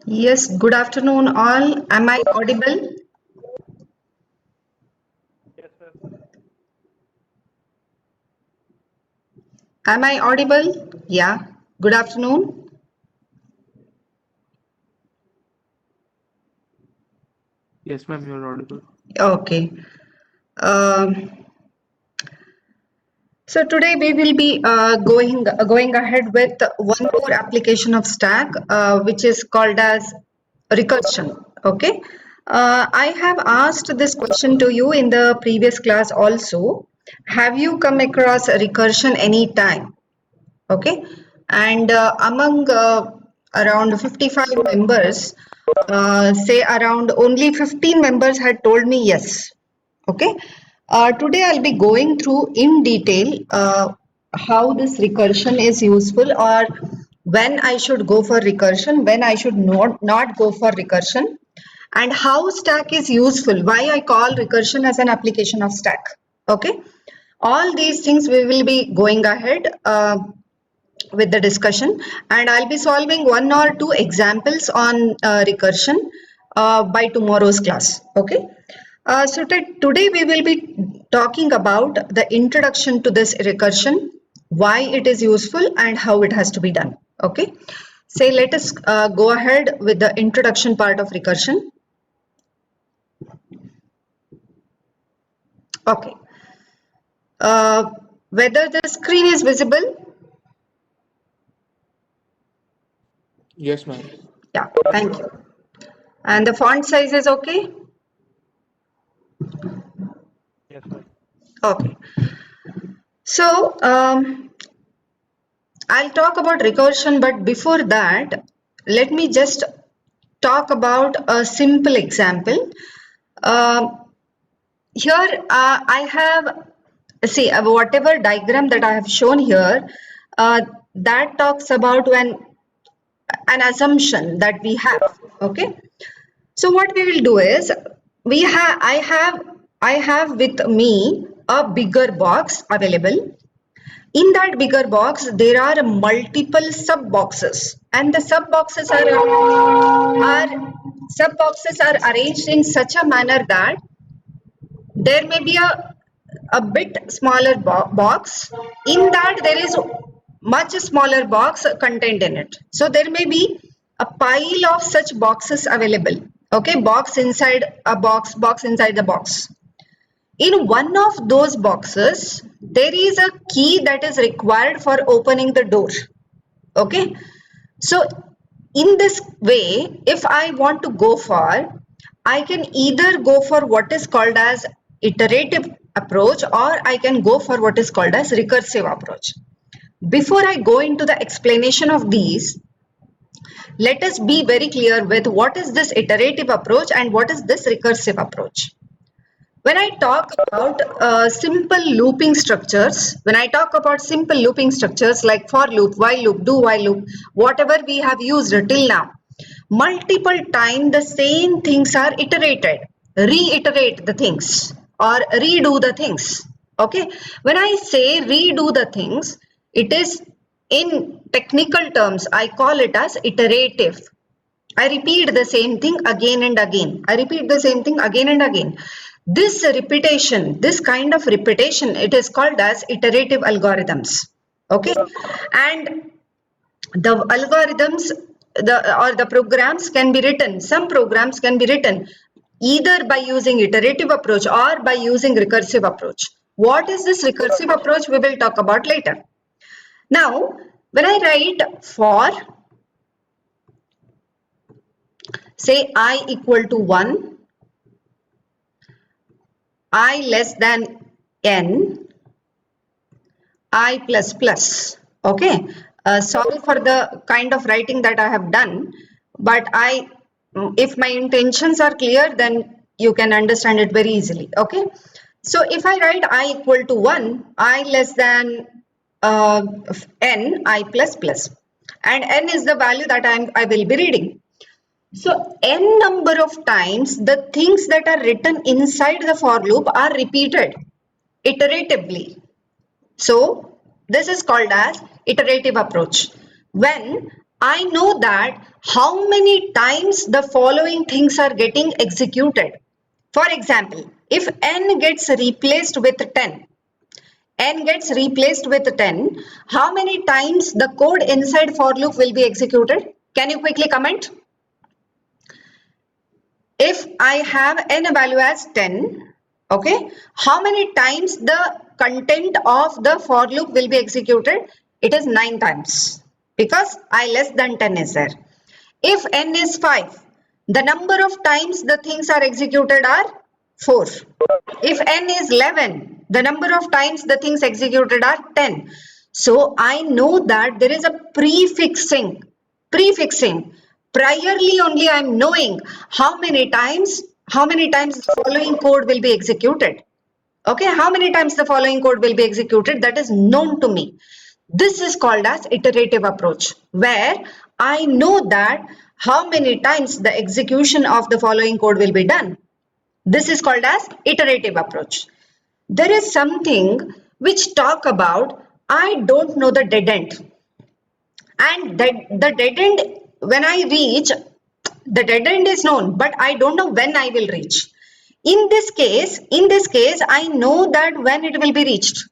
Yes, good afternoon all. Am I audible? Yes, sir. Am I audible? Yeah. Good afternoon. Yes, ma'am, you're audible. Okay. Um, so today we will be going ahead with one more application of Stack, which is called as recursion. Okay. I have asked this question to you in the previous class also. Have you come across recursion any time? Okay, and among around 55 members, say around only 15 members had told me yes. Okay, today I'll be going through in detail how this recursion is useful, or when I should go for recursion, when I should not go for recursion, and how stack is useful, why I call recursion as an application of stack. Okay, all these things we will be going ahead with the discussion, and I'll be solving one or two examples on recursion by tomorrow's class. Okay. Today we will be talking about the introduction to this recursion, why it is useful and how it has to be done. Okay. Say let us go ahead with the introduction part of recursion. Okay. Whether the screen is visible? Yes, ma'am. Yeah, thank you. And the font size is okay? Yes, ma'am. Okay. So, I'll talk about recursion, but before that, let me just talk about a simple example. Here, I have, see, whatever diagram that I have shown here, that talks about an assumption that we have. Okay. So what we will do is, I have with me a bigger box available. In that bigger box, there are multiple sub boxes, and the sub boxes are arranged in such a manner that there may be a bit smaller box. In that, there is much smaller box contained in it. So there may be a pile of such boxes available. Okay, box inside a box, box inside the box. In one of those boxes, there is a key that is required for opening the door. Okay. So in this way, if I want to go for, I can either go for what is called as iterative approach, or I can go for what is called as recursive approach. Before I go into the explanation of these, let us be very clear with what is this iterative approach and what is this recursive approach. When I talk about simple looping structures, like for loop, while loop, do while loop, whatever we have used till now, multiple times the same things are iterated, reiterate the things or redo the things. Okay, when I say redo the things, it is in technical terms, I call it as iterative. I repeat the same thing again and again. I repeat the same thing again and again. This repetition, this kind of repetition, it is called as iterative algorithms. Okay, and the algorithms, the programs can be written. Some programs can be written either by using iterative approach or by using recursive approach. What is this recursive approach? We will talk about later. Now, when I write for, say I equal to 1, I less than n, I plus plus. Okay. Sorry for the kind of writing that I have done, but if my intentions are clear, then you can understand it very easily. Okay. So if I write I equal to 1, I less than uh, n, I plus plus, and n is the value that I will be reading. So n number of times the things that are written inside the for loop are repeated iteratively. So this is called as iterative approach. When I know that how many times the following things are getting executed. For example, if n gets replaced with 10, n gets replaced with 10, how many times the code inside for loop will be executed? Can you quickly comment? If I have n value as 10, okay, how many times the content of the for loop will be executed? It is 9 times because I less than 10 is there. If n is 5, the number of times the things are executed are 4. If n is 11, the number of times the things executed are 10. So I know that there is a prefixing. Priorly only I am knowing how many times the following code will be executed. Okay, how many times the following code will be executed, that is known to me. This is called as iterative approach, where I know that how many times the execution of the following code will be done. This is called as iterative approach. There is something which talk about I don't know the dead end, and the dead end, when I reach the dead end is known, but I don't know when I will reach. In this case I know that when it will be reached.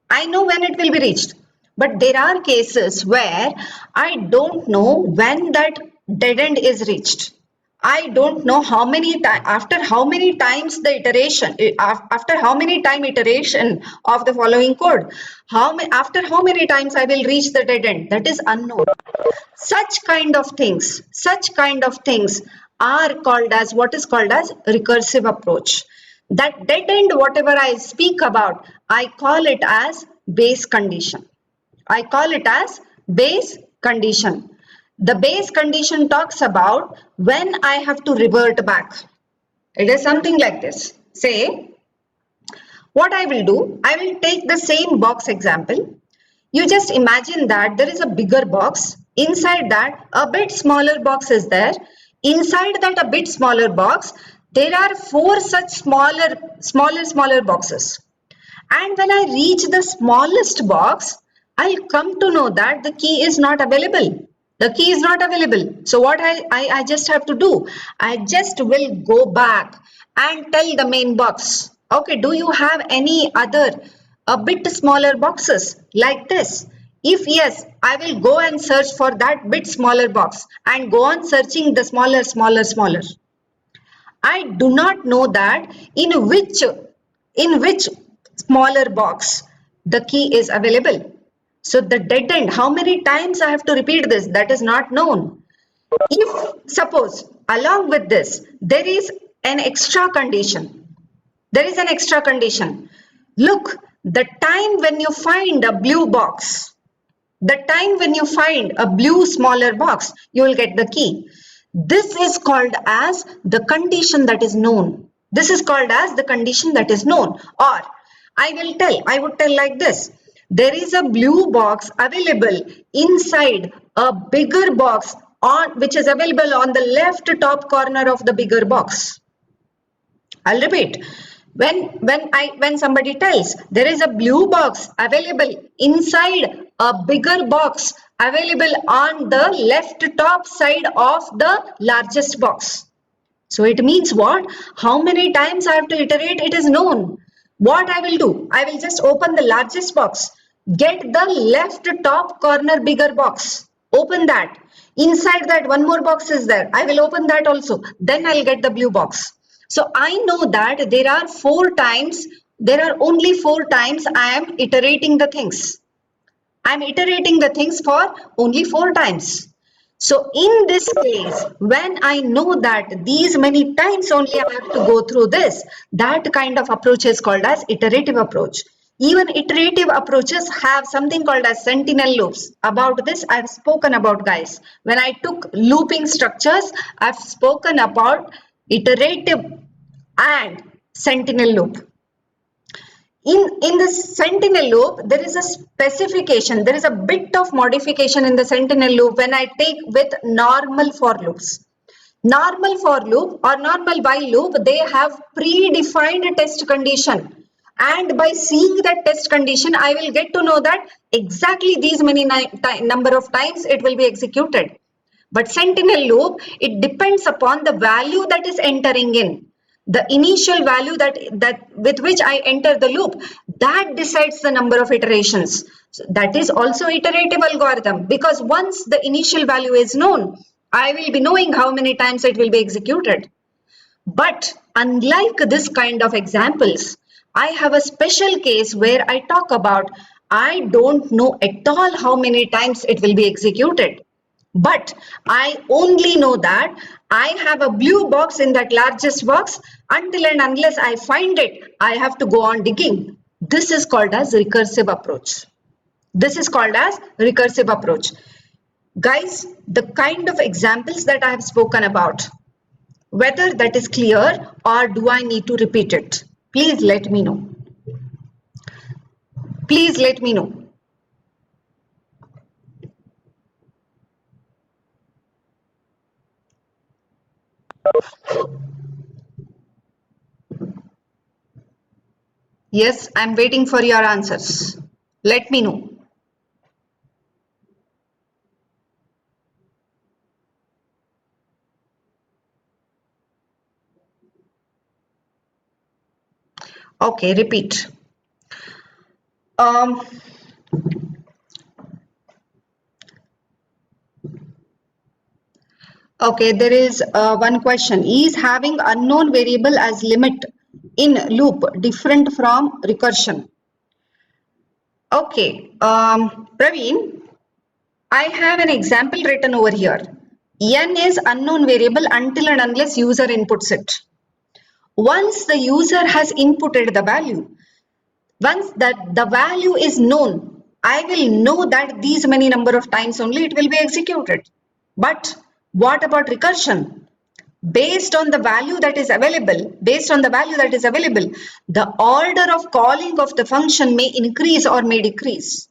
I know when it will be reached, but there are cases where I don't know when that dead end is reached. I don't know how many time, after how many times the iteration, after how many time iteration of the following code, after how many times I will reach the dead end, that is unknown. Such kind of things are called as what is called as recursive approach. That dead end, whatever I speak about, I call it as base condition. I call it as base condition. The base condition talks about when I have to revert back. It is something like this. Say, what I will do, I will take the same box example. You just imagine that there is a bigger box. Inside that, a bit smaller box is there. Inside that, a bit smaller box, there are 4 such smaller boxes. And when I reach the smallest box, I'll come to know that the key is not available. The key is not available. So what I just have to do? I just will go back and tell the main box, okay, do you have any other a bit smaller boxes like this? If yes, I will go and search for that bit smaller box and go on searching the smaller. I do not know that in which smaller box the key is available. So the dead end, how many times I have to repeat this, that is not known. If suppose along with this there is an extra condition, look, the time when you find a blue box, the time when you find a blue smaller box, you will get the key. This is called as the condition that is known. This is called as the condition that is known. Or I would tell like this. There is a blue box available inside a bigger box on which is available on the left top corner of the bigger box. I'll repeat. When somebody tells there is a blue box available inside a bigger box available on the left top side of the largest box. So it means what? How many times I have to iterate, it is known. What I will do? I will just open the largest box. Get the left top corner bigger box. Open that. Inside that one more box is there. I will open that also. Then I'll get the blue box. So I know that there are only 4 times I am iterating the things. I am iterating the things for only 4 times. So in this case, when I know that these many times only I have to go through this, that kind of approach is called as iterative approach. Even iterative approaches have something called as sentinel loops. About this, I've spoken about, guys. When I took looping structures, I've spoken about iterative and sentinel loop. In the sentinel loop, there is a specification, there is a bit of modification in the sentinel loop when I take with normal for loops. Normal for loop or normal while loop, they have predefined test condition. And by seeing that test condition, I will get to know that exactly these many number of times it will be executed. But sentinel loop, it depends upon the value that is entering in. The initial value that with which I enter the loop, that decides the number of iterations. So that is also iterative algorithm, because once the initial value is known, I will be knowing how many times it will be executed. But unlike this kind of examples, I have a special case where I talk about I don't know at all how many times it will be executed. But I only know that I have a blue box in that largest box. Until and unless I find it, I have to go on digging. This is called as recursive approach. This is called as recursive approach. Guys, the kind of examples that I have spoken about, whether that is clear or do I need to repeat it? Please let me know. Please let me know. Yes, I'm waiting for your answers. Let me know. Okay, repeat. Um, okay, there is one question. Is having unknown variable as limit in loop different from recursion? Okay, Praveen, I have an example written over here. N is unknown variable until and unless user inputs it. Once the user has inputted the value, once that the value is known, I will know that these many number of times only it will be executed. But what about recursion? Based on the value that is available, the order of calling of the function may increase or may decrease.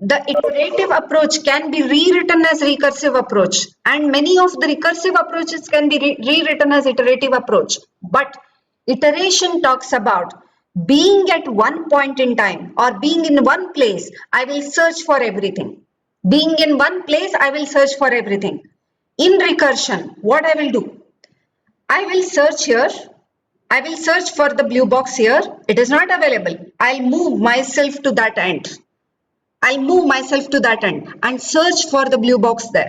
The iterative approach can be rewritten as recursive approach, and many of the recursive approaches can be rewritten as iterative approach. But iteration talks about being at one point in time or being in one place, I will search for everything. Being in one place, I will search for everything. In recursion, what I will do? I will search here. I will search for the blue box here. It is not available. I'll move myself to that end. I'll move myself to that end and search for the blue box there.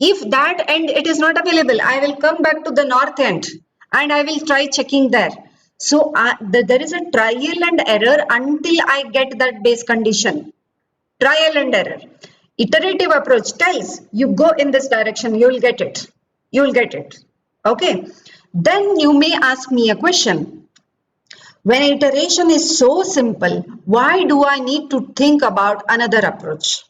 If that end it is not available, I will come back to the north end and I will try checking there. So there is a trial and error until I get that base condition. Trial and error. Iterative approach tells you go in this direction, you will get it. You will get it. Okay. Then you may ask me a question. When iteration is so simple, why do I need to think about another approach?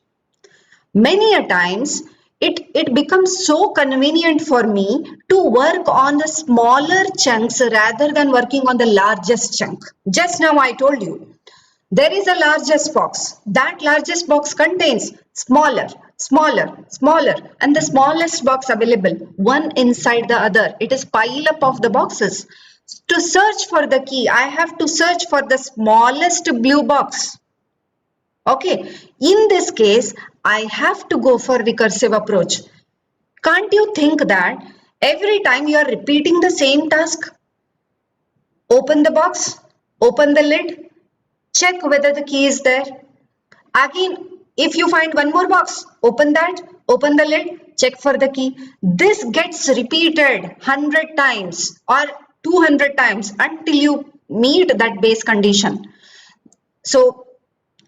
Many a times, it becomes so convenient for me to work on the smaller chunks rather than working on the largest chunk. Just now I told you, there is a largest box. That largest box contains smaller, and the smallest box available, one inside the other. It is pile up of the boxes. To search for the key, I have to search for the smallest blue box. Okay, in this case, I have to go for recursive approach. Can't you think that every time you are repeating the same task, open the box, open the lid, check whether the key is there. Again, if you find one more box, open that, open the lid, check for the key. This gets repeated 100 times or 200 times until you meet that base condition. So,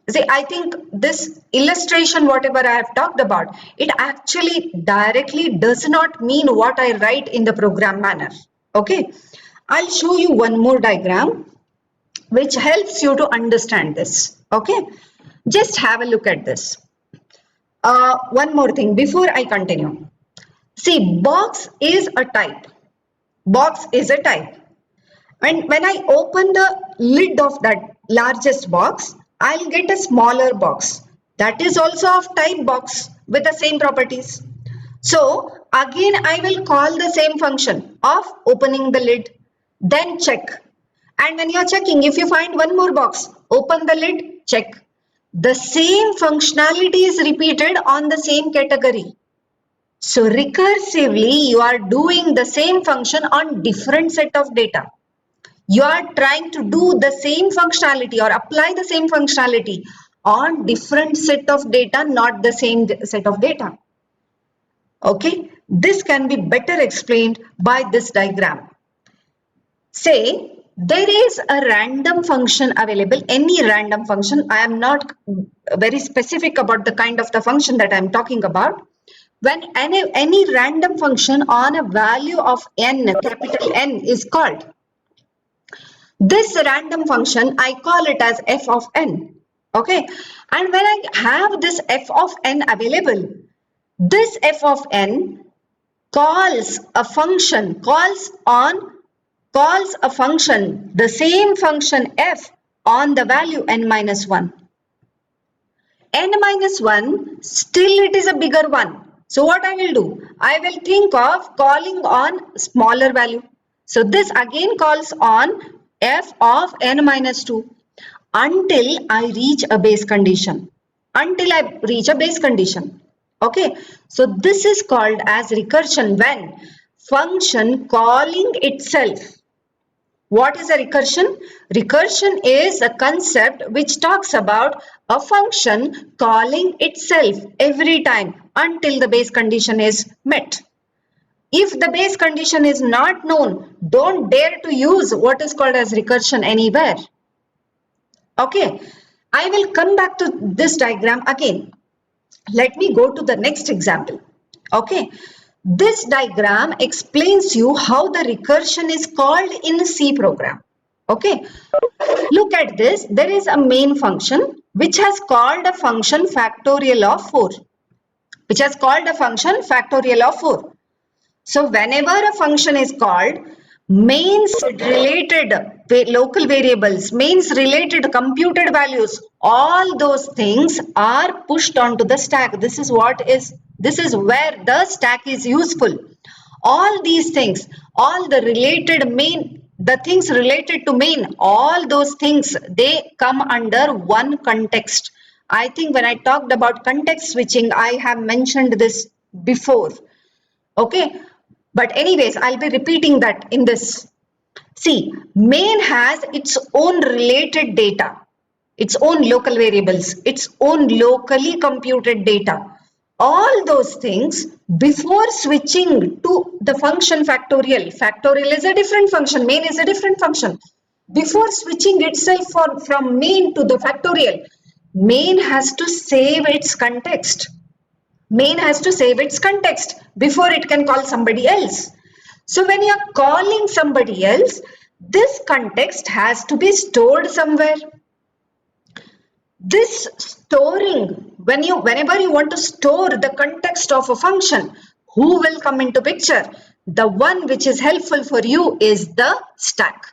see, I think this illustration, whatever I have talked about, it actually directly does not mean what I write in the program manner. Okay, I'll show you one more diagram which helps you to understand this. Okay, just have a look at this. One more thing before I continue. See, box is a type. Box is a type. And when I open the lid of that largest box, I'll get a smaller box. That is also of type box with the same properties. So again, I will call the same function of opening the lid, then check. And when you're checking, if you find one more box, open the lid, check. the same functionality is repeated on the same category. So recursively, you are doing the same function on different set of data. You are trying to do the same functionality or apply the same functionality on different set of data, not the same set of data. Okay, this can be better explained by this diagram. Say there is a random function available, any random function. I am not very specific about the kind of the function that I am talking about. When any random function on a value of n, capital N, is called, this random function, I call it as f of n. Okay, and when I have this f of n available, this f of n calls a function, calls a function, the same function f on the value n minus 1. N minus 1, still it is a bigger one. So what I will do? I will think of calling on smaller value. So this again calls on f of n minus 2 until I reach a base condition. Until I reach a base condition. Okay. So this is called as recursion when function calling itself. What is a recursion? Recursion is a concept which talks about a function calling itself every time until the base condition is met. If the base condition is not known, don't dare to use what is called as recursion anywhere. Okay, I will come back to this diagram again. Let me go to the next example. Okay, this diagram explains you how the recursion is called in a C program. Okay, look at this. There is a main function which has called a function factorial of 4. Which has called a function factorial of 4. So whenever a function is called, mains related local variables, mains related computed values, all those things are pushed onto the stack. This is where the stack is useful. All these things, all the related main, the things related to main, all those things, they come under one context. I think when I talked about context switching, I have mentioned this before. Okay, but anyways, I'll be repeating that in this. See, main has its own related data, its own local variables, its own locally computed data. All those things before switching to the function factorial. Factorial is a different function, main is a different function. Before switching itself from main to the factorial, main has to save its context. Main has to save its context before it can call somebody else. So when you are calling somebody else, this context has to be stored somewhere. This storing, whenever you want to store the context of a function, who will come into picture? The one which is helpful for you is the stack.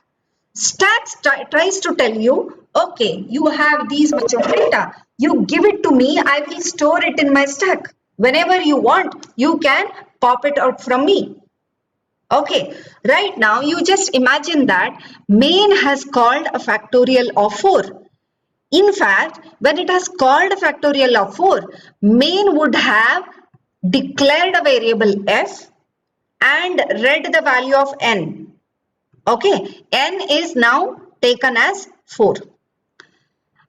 Stack tries to tell you, okay, you have these much of data. You give it to me, I will store it in my stack. Whenever you want, you can pop it out from me. Okay, right now you just imagine that main has called a factorial of 4. In fact, when it has called a factorial of 4, main would have declared a variable f and read the value of n. Okay, n is now taken as 4.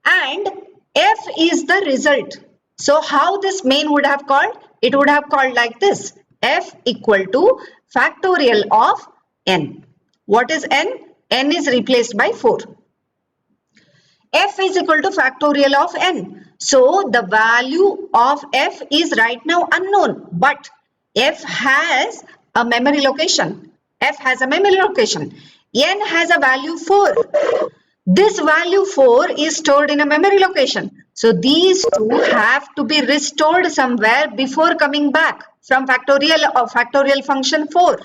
And f is the result. So how this main would have called? It would have called like this. F equal to factorial of n. What is n? N is replaced by 4. F is equal to factorial of n. So the value of f is right now unknown, but f has a memory location. F has a memory location. N has a value 4. This value 4 is stored in a memory location. So these two have to be restored somewhere before coming back from factorial or factorial function 4.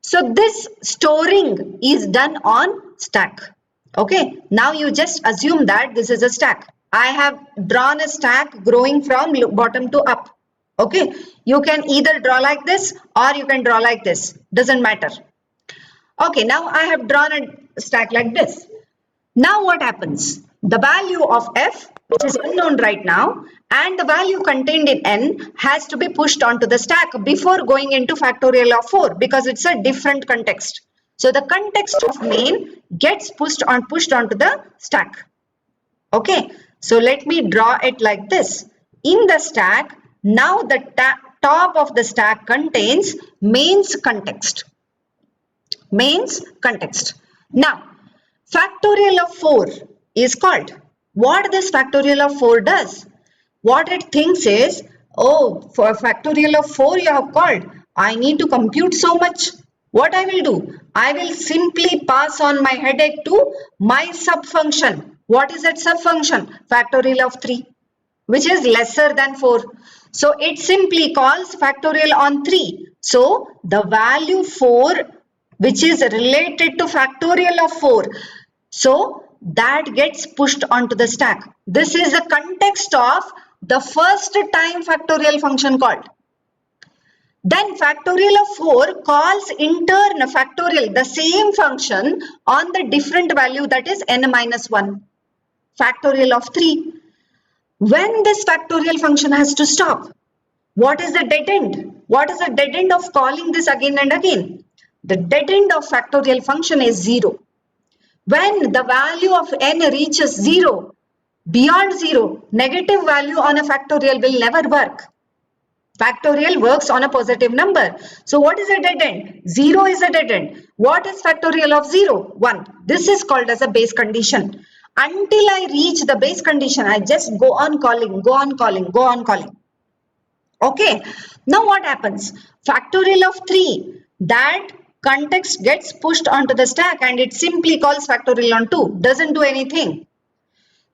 So this storing is done on stack. Okay, now you just assume that this is a stack. I have drawn a stack growing from bottom to up. Okay, you can either draw like this or you can draw like this. Doesn't matter. Okay, now I have drawn a stack like this. Now what happens? The value of f which is unknown right now, and the value contained in n has to be pushed onto the stack before going into factorial of 4 because it's a different context. So the context of main gets pushed onto the stack. Okay, so let me draw it like this. In the stack, now the top of the stack contains mains context. Mains context. Now, factorial of 4 is called. What this factorial of 4 does? What it thinks is, oh, for factorial of 4 you have called, I need to compute so much. What I will do? I will simply pass on my headache to my subfunction. What is that subfunction? Factorial of 3, which is lesser than 4. So it simply calls factorial on 3. So the value 4, which is related to factorial of 4, so that gets pushed onto the stack. This is the context of the first time factorial function called. Then factorial of 4 calls in turn factorial, the same function, on the different value, that is n minus 1. Factorial of 3. When this factorial function has to stop, what is the dead end? What is the dead end of calling this again and again? The dead end of factorial function is 0. When the value of n reaches 0, beyond 0, negative value on a factorial will never work. Factorial works on a positive number. So what is a dead end? 0 is a dead end. What is factorial of 0? 1. This is called as a base condition. Until I reach the base condition, I just go on calling, go on calling, go on calling. Okay. Now what happens? Factorial of 3, that context gets pushed onto the stack and it simply calls factorial on 2. Doesn't do anything.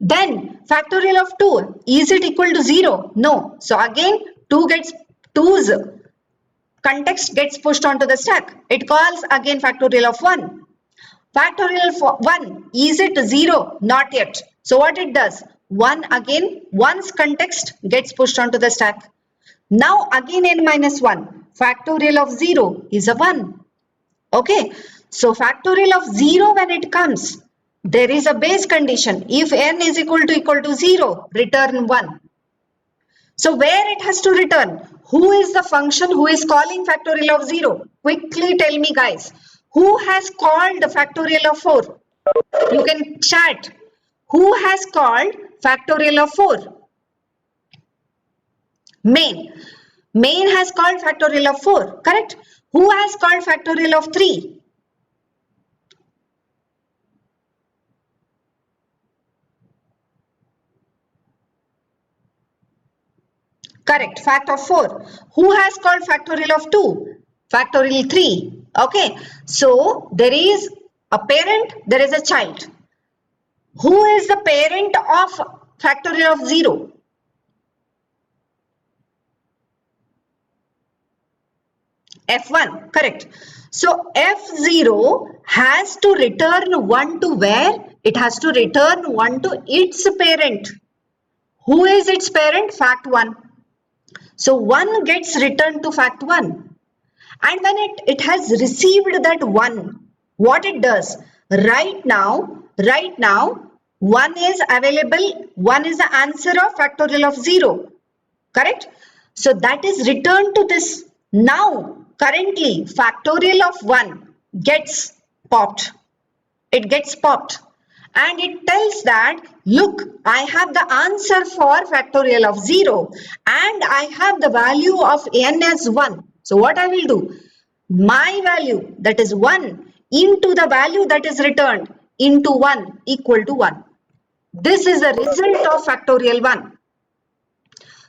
Then factorial of 2, is it equal to 0? No. So again 2's context gets pushed onto the stack. It calls again factorial of 1. Factorial of 1, is it 0? Not yet. So what it does? 1 again, 1's context gets pushed onto the stack. Now again n minus 1. Factorial of 0 is a 1. Okay. So factorial of 0 when it comes, there is a base condition. If n is equal to 0, return 1. So where it has to return? Who is the function who is calling factorial of 0? Quickly tell me guys. Who has called the factorial of 4? You can chat. Who has called factorial of 4? Main. Main has called factorial of 4. Correct? Who has called factorial of 3? Correct. Fact of 4. Who has called factorial of 2? Factorial 3. Okay. So there is a parent, there is a child. Who is the parent of factorial of 0? F1. Correct. So F0 has to return 1 to where? It has to return 1 to its parent. Who is its parent? Fact 1. So 1 gets returned to fact 1. And when it has received that 1, what it does? Right now, 1 is available, 1 is the answer of factorial of 0. Correct? So that is returned to this. Now, currently, factorial of 1 gets popped. It gets popped. And it tells that, look, I have the answer for factorial of 0 and I have the value of n as 1. So what I will do? My value, that is 1, into the value that is returned into 1 equal to 1. This is the result of factorial 1.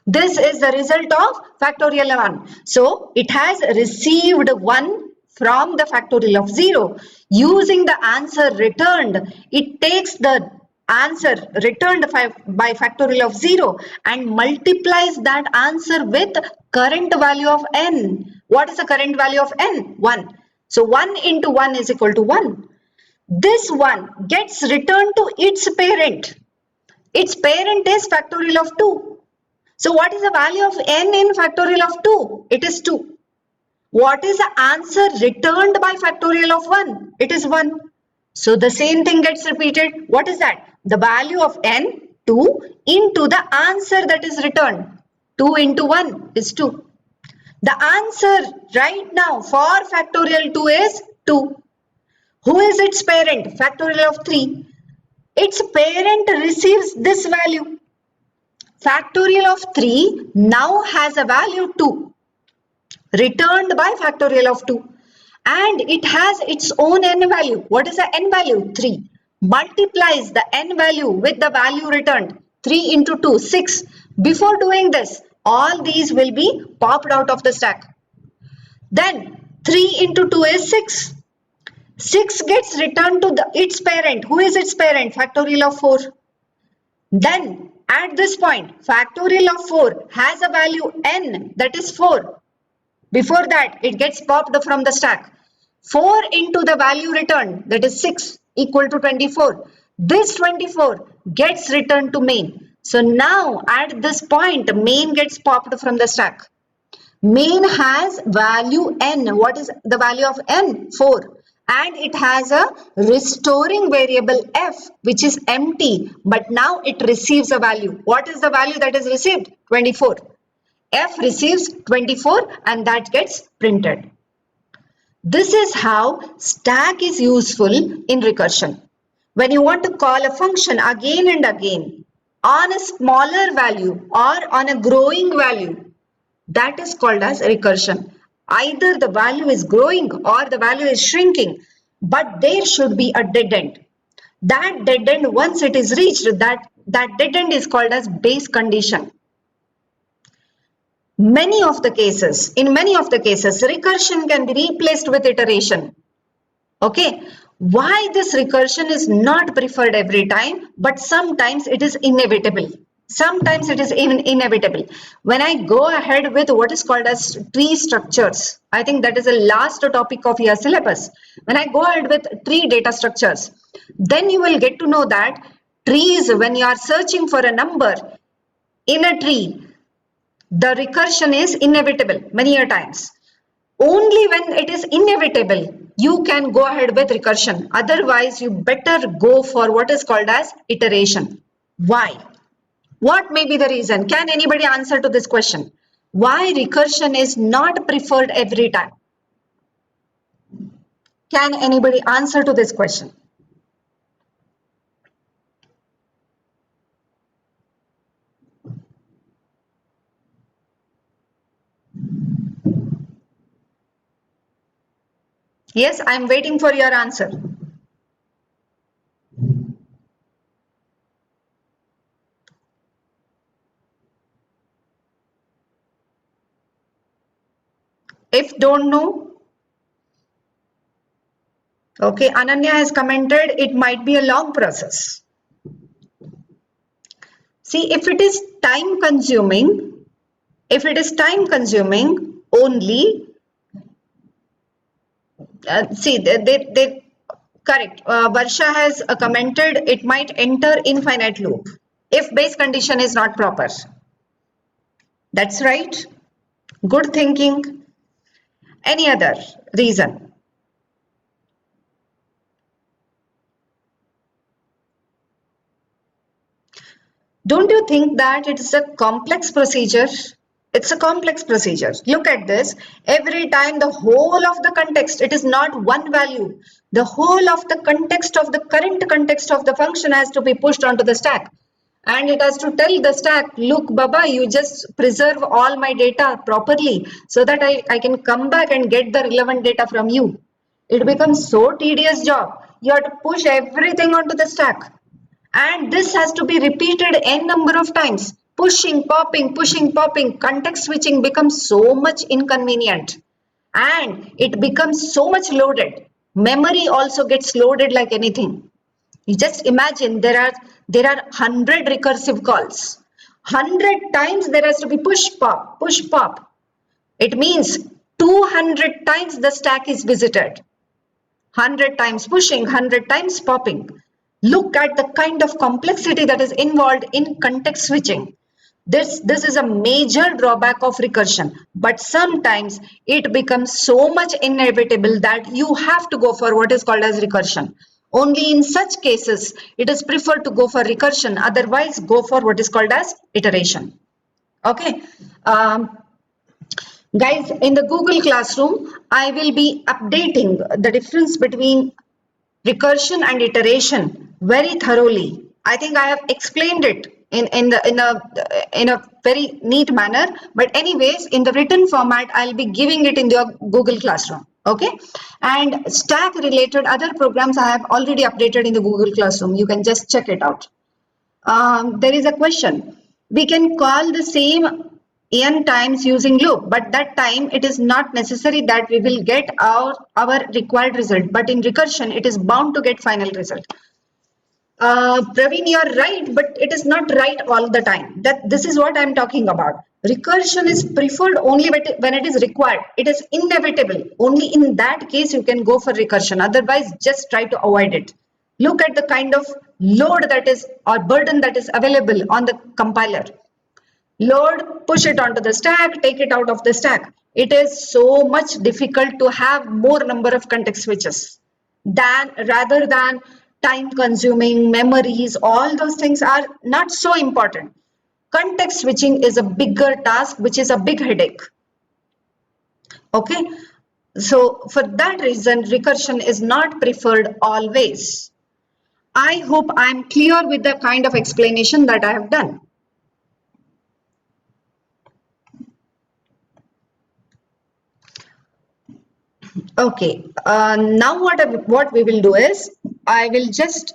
This is the result of factorial 1. So it has received 1 from the factorial of 0. Using the answer returned, it takes the answer returned by factorial of 0 and multiplies that answer with current value of n. What is the current value of n? 1. So 1 into 1 is equal to 1. This 1 gets returned to its parent. Its parent is factorial of 2. So what is the value of n in factorial of 2? It is 2. What is the answer returned by factorial of 1? It is 1. So the same thing gets repeated. What is that? The value of n 2 into the answer that is returned. 2 into 1 is 2. The answer right now for factorial 2 is 2. Who is its parent? Factorial of 3. Its parent receives this value. Factorial of 3 now has a value 2 returned by factorial of 2, and it has its own n value. What is the n value? 3. Multiplies the n value with the value returned. 3 into 2, 6. Before doing this, all these will be popped out of the stack. Then 3 into 2 is 6. 6 gets returned to its parent. Who is its parent? Factorial of 4. Then at this point, factorial of 4 has a value n, that is 4. Before that, it gets popped from the stack. 4 into the value returned, that is 6, equal to 24. This 24 gets returned to main. So now at this point, main gets popped from the stack. Main has value n. What is the value of n? 4. And it has a restoring variable f, which is empty, but now it receives a value. What is the value that is received? 24. F receives 24 and that gets printed. This is how stack is useful in recursion. When you want to call a function again and again on a smaller value or on a growing value, that is called as recursion. Either the value is growing or the value is shrinking, but there should be a dead end. That dead end, once it is reached, that dead end is called as base condition. In many of the cases, recursion can be replaced with iteration. Okay, why this recursion is not preferred every time, but sometimes it is inevitable. Sometimes it is inevitable. When I go ahead with what is called as tree structures, I think that is the last topic of your syllabus. When I go ahead with tree data structures, then you will get to know that trees, when you are searching for a number in a tree, the recursion is inevitable many a times. Only when it is inevitable, you can go ahead with recursion. Otherwise, you better go for what is called as iteration. Why? What may be the reason? Can anybody answer to this question? Why recursion is not preferred every time? Can anybody answer to this question? Yes, I am waiting for your answer. If don't know, okay, Ananya has commented it might be a long process. See, if it is time consuming only, see, they correct. Varsha has commented it might enter infinite loop if base condition is not proper. That's right. Good thinking. Any other reason? Don't you think that it is a complex procedure? It's a complex procedure. Look at this. Every time the whole of the context, it is not one value. The whole of the context of the current context of the function has to be pushed onto the stack. And it has to tell the stack, look, Baba, you just preserve all my data properly so that I can come back and get the relevant data from you. It becomes so tedious job. You have to push everything onto the stack. And this has to be repeated n number of times. Pushing, popping, context switching becomes so much inconvenient. And it becomes so much loaded. Memory also gets loaded like anything. You just imagine there are 100 recursive calls. 100 times there has to be push pop, push pop. It means 200 times the stack is visited. 100 times pushing, 100 times popping. Look at the kind of complexity that is involved in context switching. This is a major drawback of recursion, but sometimes it becomes so much inevitable that you have to go for what is called as recursion. Only in such cases it is preferred to go for recursion, otherwise go for what is called as iteration. Okay. Guys, in the Google Classroom, I will be updating the difference between recursion and iteration very thoroughly. I think I have explained it in a very neat manner, but anyways, in the written format, I'll be giving it in your Google Classroom. Okay. And stack related other programs I have already updated in the Google Classroom. You can just check it out. There is a question. We can call the same n times using loop, but that time it is not necessary that we will get our required result. But in recursion, it is bound to get final result. Praveen, you are right, but it is not right all the time. That this is what I am talking about. Recursion is preferred only when it is required. It is inevitable. Only in that case you can go for recursion. Otherwise, just try to avoid it. Look at the kind of load that is or burden that is available on the compiler. Load, push it onto the stack, take it out of the stack. It is so much difficult to have more number of context switches than rather than time consuming memories. All those things are not so important. Context switching is a bigger task, which is a big headache. Okay. So for that reason, recursion is not preferred always. I hope I'm clear with the kind of explanation that I have done. Okay, now what we will do is, I will just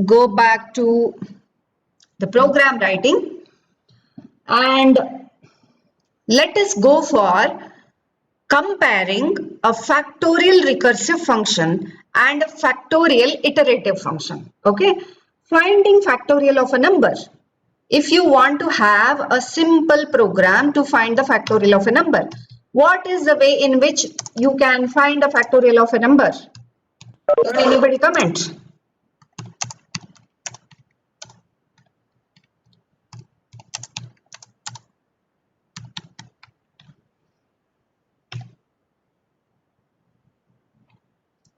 go back to the program writing and let us go for comparing a factorial recursive function and a factorial iterative function. Okay, finding factorial of a number. If you want to have a simple program to find the factorial of a number, what is the way in which you can find the factorial of a number? Can anybody comment?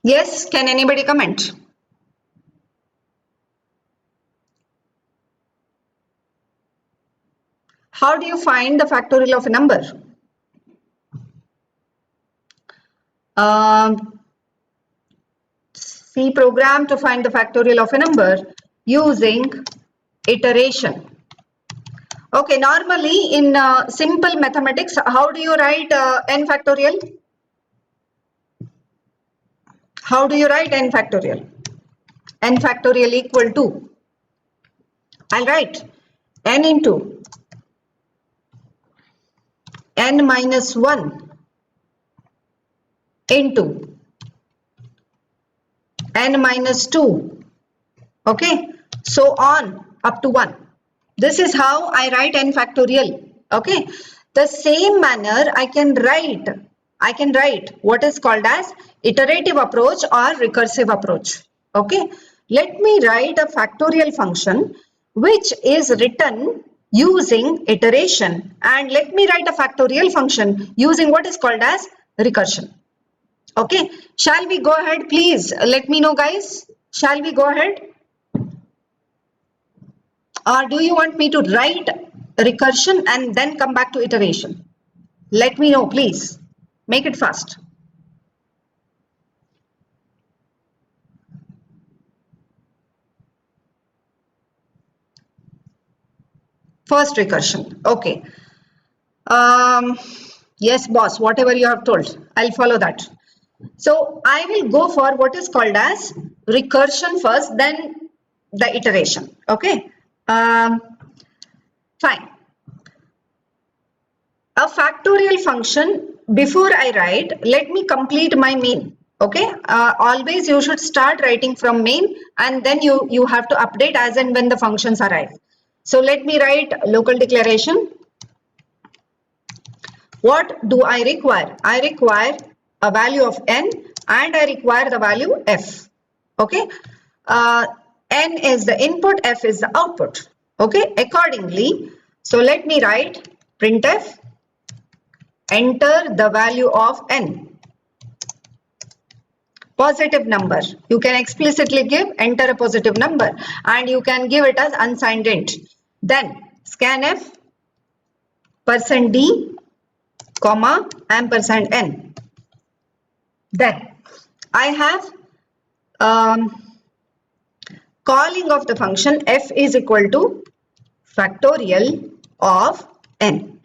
Yes, can anybody comment? How do you find the factorial of a number? C program to find the factorial of a number using iteration. Okay, normally in simple mathematics, how do you write n factorial? How do you write n factorial? N factorial equal to, I'll write n into n minus 1 into n minus 2, okay, so on up to 1. This is how I write n factorial. Okay, the same manner I can write what is called as iterative approach or recursive approach. Okay, let me write a factorial function which is written using iteration, and let me write a factorial function using what is called as recursion. Okay, shall we go ahead, please? Let me know, guys. Shall we go ahead? Or do you want me to write recursion and then come back to iteration? Let me know, please. Make it fast. First recursion. Okay. Yes, boss, whatever you have told, I'll follow that. So I will go for what is called as recursion first, then the iteration. Okay. Fine. A factorial function, before I write, let me complete my main. Okay. Always you should start writing from main, and then you have to update as and when the functions arrive. So let me write local declaration. What do I require? I require a value of n and I require the value f. Okay. N is the input, f is the output. Okay. Accordingly, so let me write printf, enter the value of n. positive number. You can explicitly give enter a positive number, and you can give it as unsigned int. Then scanf %d comma ampersand n. Then I have calling of the function f is equal to factorial of n.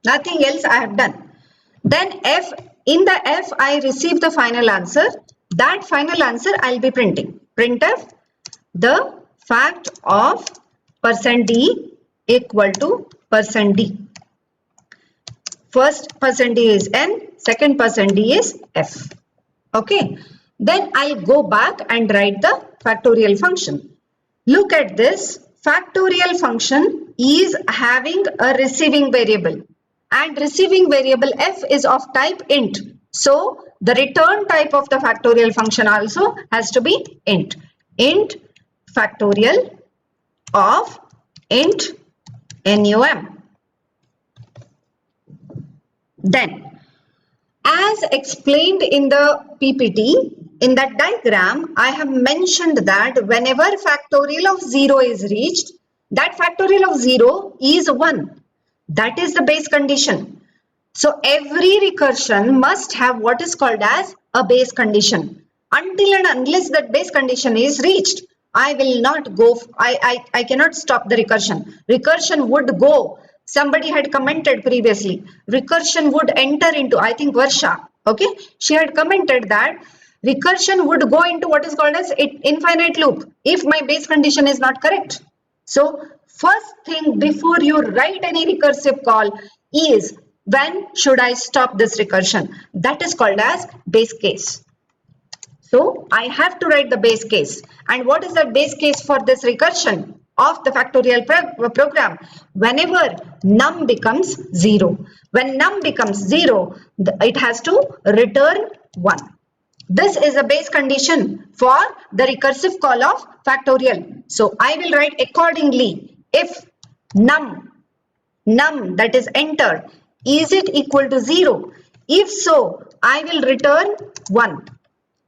Nothing else I have done. Then in the f I receive the final answer. That final answer I'll be printing. Printf the fact of %d equal to %d. First %d is n, second %d is f. Okay. Then I'll go back and write the factorial function. Look at this. Factorial function is having a receiving variable, and receiving variable f is of type int. So the return type of the factorial function also has to be int. Int factorial of int num. Then, as explained in the PPT, in that diagram, I have mentioned that whenever factorial of 0 is reached, that factorial of 0 is 1. That is the base condition. So every recursion must have what is called as a base condition. Until and unless that base condition is reached, I will not go, I cannot stop the recursion. Recursion would go. Somebody had commented previously, recursion would enter into, I think Varsha, okay, she had commented that recursion would go into what is called as infinite loop if my base condition is not correct. So first thing before you write any recursive call is, when should I stop this recursion? That is called as base case. So I have to write the base case. And what is the base case for this recursion of the factorial program? Whenever num becomes 0. When num becomes 0, it has to return 1. This is a base condition for the recursive call of factorial. So I will write accordingly. If num that is entered, is it equal to 0? If so, I will return 1.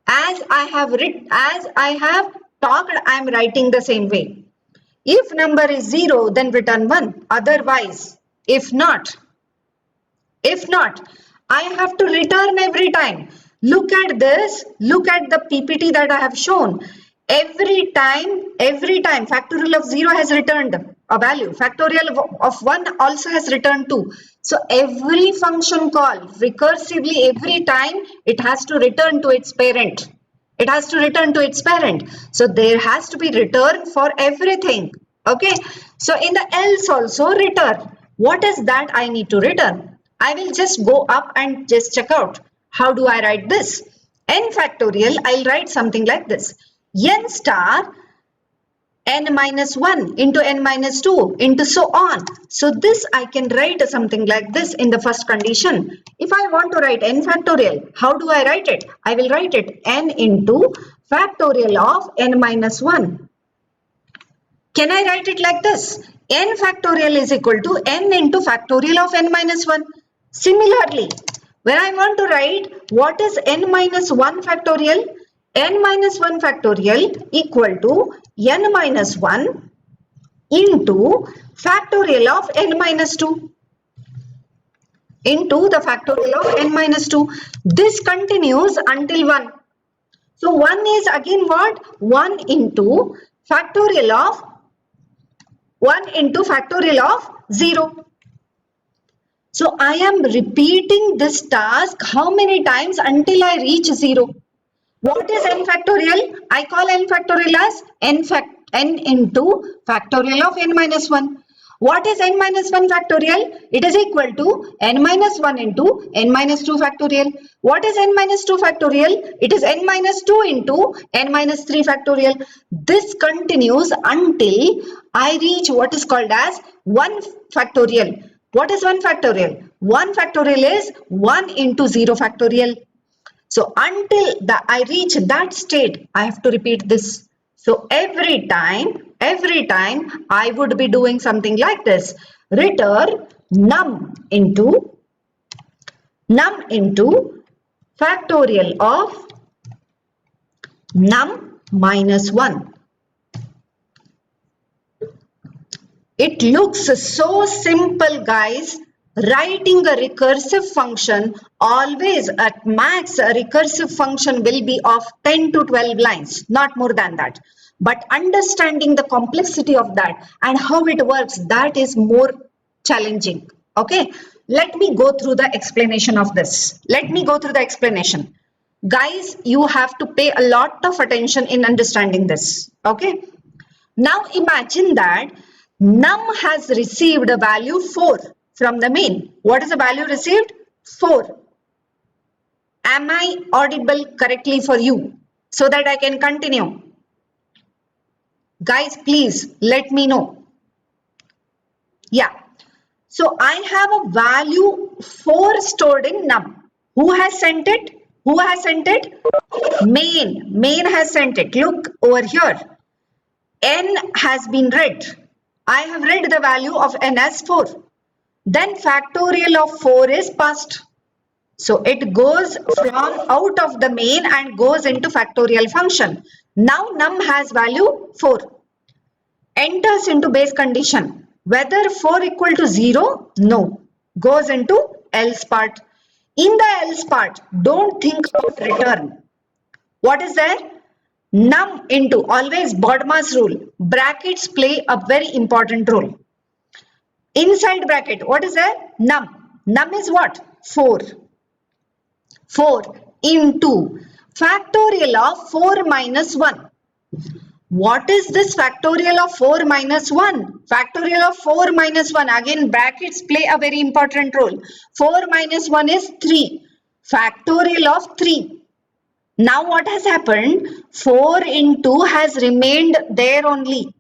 As I have talked, I am writing the same way. If number is 0, then return 1. Otherwise, if not, I have to return every time. Look at this. Look at the PPT that I have shown. Every time factorial of 0 has returned a value. Factorial of 1 also has returned 2. So every function call recursively, every time it has to return to its parent. It has to return to its parent. So there has to be return for everything. Okay. So in the else also return. What is that I need to return? I will just go up and just check out. How do I write this? N factorial, I'll write something like this. N star n minus 1 into n minus 2 into so on. So this I can write something like this in the first condition. If I want to write n factorial, how do I write it? I will write it n into factorial of n minus 1. Can I write it like this? N factorial is equal to n into factorial of n minus 1. Similarly, when I want to write what is n minus 1 factorial, n minus 1 factorial equal to n minus 1 into factorial of n minus 2 into the factorial of n minus 2. This continues until 1. So 1 is again what? 1 into factorial of 0. So I am repeating this task how many times until I reach 0. What is n factorial? I call n factorial as n into factorial of n minus 1. What is n minus 1 factorial? It is equal to n minus 1 into n minus 2 factorial. What is n minus 2 factorial? It is n minus 2 into n minus 3 factorial. This continues until I reach what is called as 1 factorial. What is 1 factorial? 1 factorial is 1 into 0 factorial. So until I reach that state, I have to repeat this. So every time I would be doing something like this. Return num into factorial of num minus 1. It looks so simple, guys. Writing a recursive function, always at max a recursive function will be of 10 to 12 lines, not more than that. But understanding the complexity of that and how it works, that is more challenging. Okay, let me go through the explanation of this. Let me go through the explanation. Guys, you have to pay a lot of attention in understanding this. Okay. Now imagine that num has received a value 4 from the main. What is the value received? 4. Am I audible correctly for you so that I can continue? Guys, please let me know. Yeah. So I have a value 4 stored in num. Who has sent it? Who has sent it? Main. Main has sent it. Look over here. N has been read. I have read the value of n as 4. Then factorial of 4 is passed. So it goes from out of the main and goes into factorial function. Now num has value 4. Enters into base condition. Whether 4 equal to 0? No. Goes into else part. In the else part, don't think about return. What is there? Num into, always BODMAS rule. Brackets play a very important role. Inside bracket, what is there? Num. Num is what? 4. 4 into factorial of 4 minus 1. What is this factorial of 4 minus 1? Factorial of 4 minus 1. Again, brackets play a very important role. 4 minus 1 is 3. Factorial of 3. Now what has happened? 4 into has remained there only.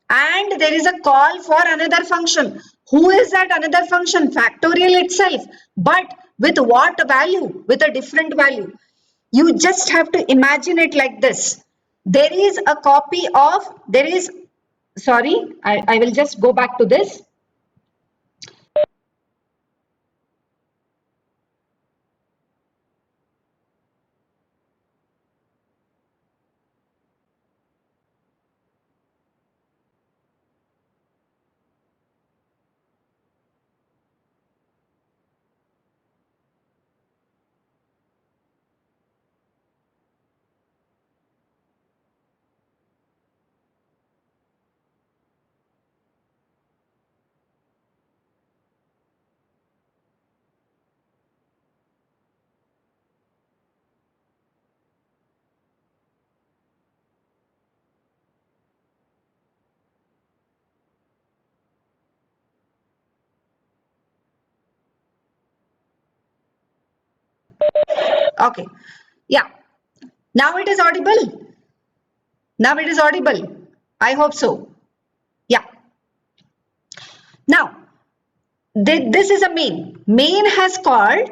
And there is a call for another function. Who is that another function? Factorial itself. But with what value? With a different value. You just have to imagine it like this. There is a copy of, sorry, I will just go back to this. Okay. Yeah. Now it is audible. Now it is audible. I hope so. Yeah. Now, this is a main. Main has called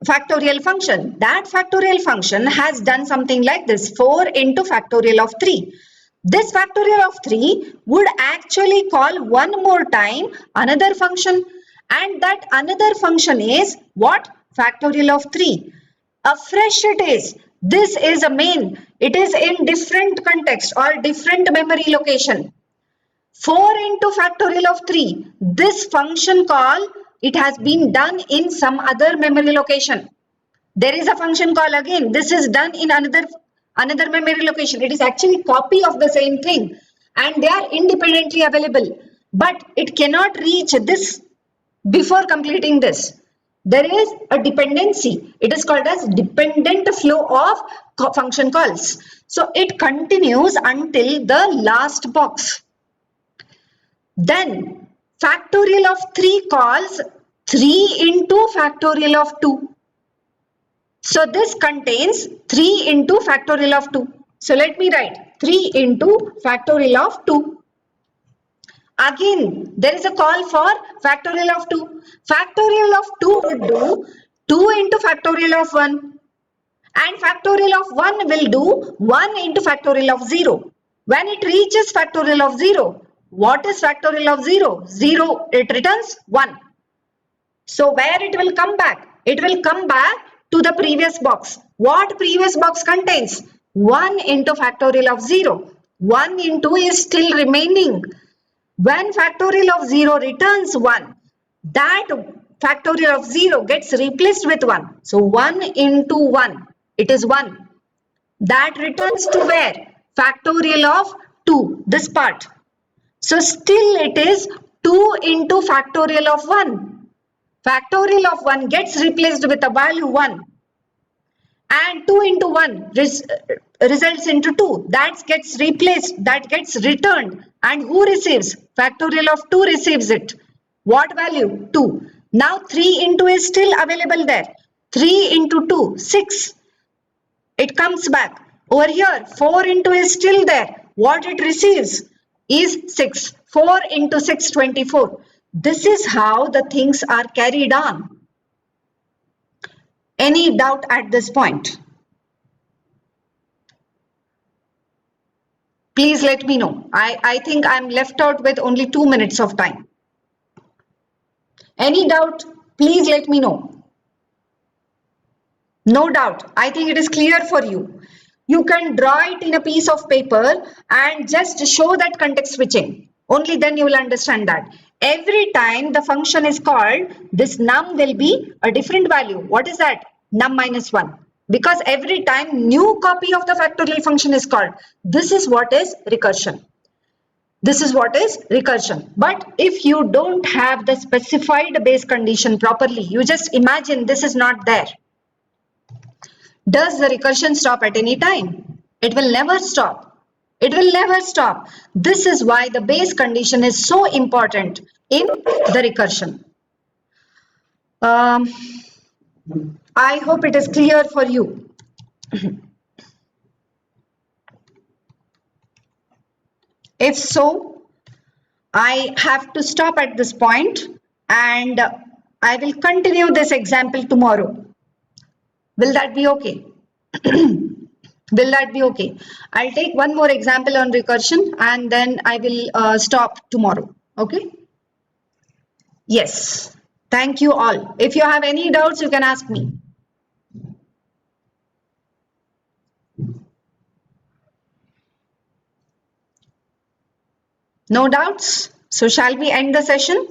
factorial function. That factorial function has done something like this. 4 into factorial of 3. This factorial of 3 would actually call one more time another function. And that another function is what? Factorial of 3. Afresh it is. This is a main. It is in different context or different memory location. 4 into factorial of 3. This function call, it has been done in some other memory location. There is a function call again. This is done in another memory location. It is actually copy of the same thing and they are independently available. But it cannot reach this before completing this. There is a dependency. It is called as dependent flow of function calls. So it continues until the last box. Then factorial of 3 calls 3 into factorial of 2. So this contains 3 into factorial of 2. So let me write 3 into factorial of 2. Again, there is a call for factorial of 2. Factorial of 2 would do 2 into factorial of 1. And factorial of 1 will do 1 into factorial of 0. When it reaches factorial of 0, what is factorial of 0? 0, it returns 1. So where it will come back? It will come back to the previous box. What previous box contains? 1 into factorial of 0. 1 into is still remaining. When factorial of 0 returns 1, that factorial of 0 gets replaced with 1. So 1 into 1, it is 1. That returns to where? Factorial of 2, this part. So still it is 2 into factorial of 1. Factorial of 1 gets replaced with a value 1. And 2 into 1 results into 2. That gets replaced, that gets returned. And who receives? Factorial of 2 receives it. What value? 2. Now 3 into is still available there. 3 into 2, 6. It comes back. Over here, 4 into is still there. What it receives is 6. 4 into 6, 24. This is how the things are carried on. Any doubt at this point? Please let me know. I think I'm left out with only 2 minutes of time. Any doubt? Please let me know. No doubt. I think it is clear for you. You can draw it in a piece of paper and just show that context switching. Only then you will understand that. Every time the function is called, this num will be a different value. What is that? Num minus 1. Because every time new copy of the factorial function is called. This is what is recursion. This is what is recursion. But if you don't have the specified base condition properly, you just imagine this is not there. Does the recursion stop at any time? It will never stop. It will never stop. This is why the base condition is so important in the recursion. I hope it is clear for you. If so, I have to stop at this point and I will continue this example tomorrow. Will that be okay? Will that be okay? I'll take one more example on recursion and then I will stop tomorrow. Okay? Yes. Thank you all. If you have any doubts, you can ask me. No doubts? So shall we end the session?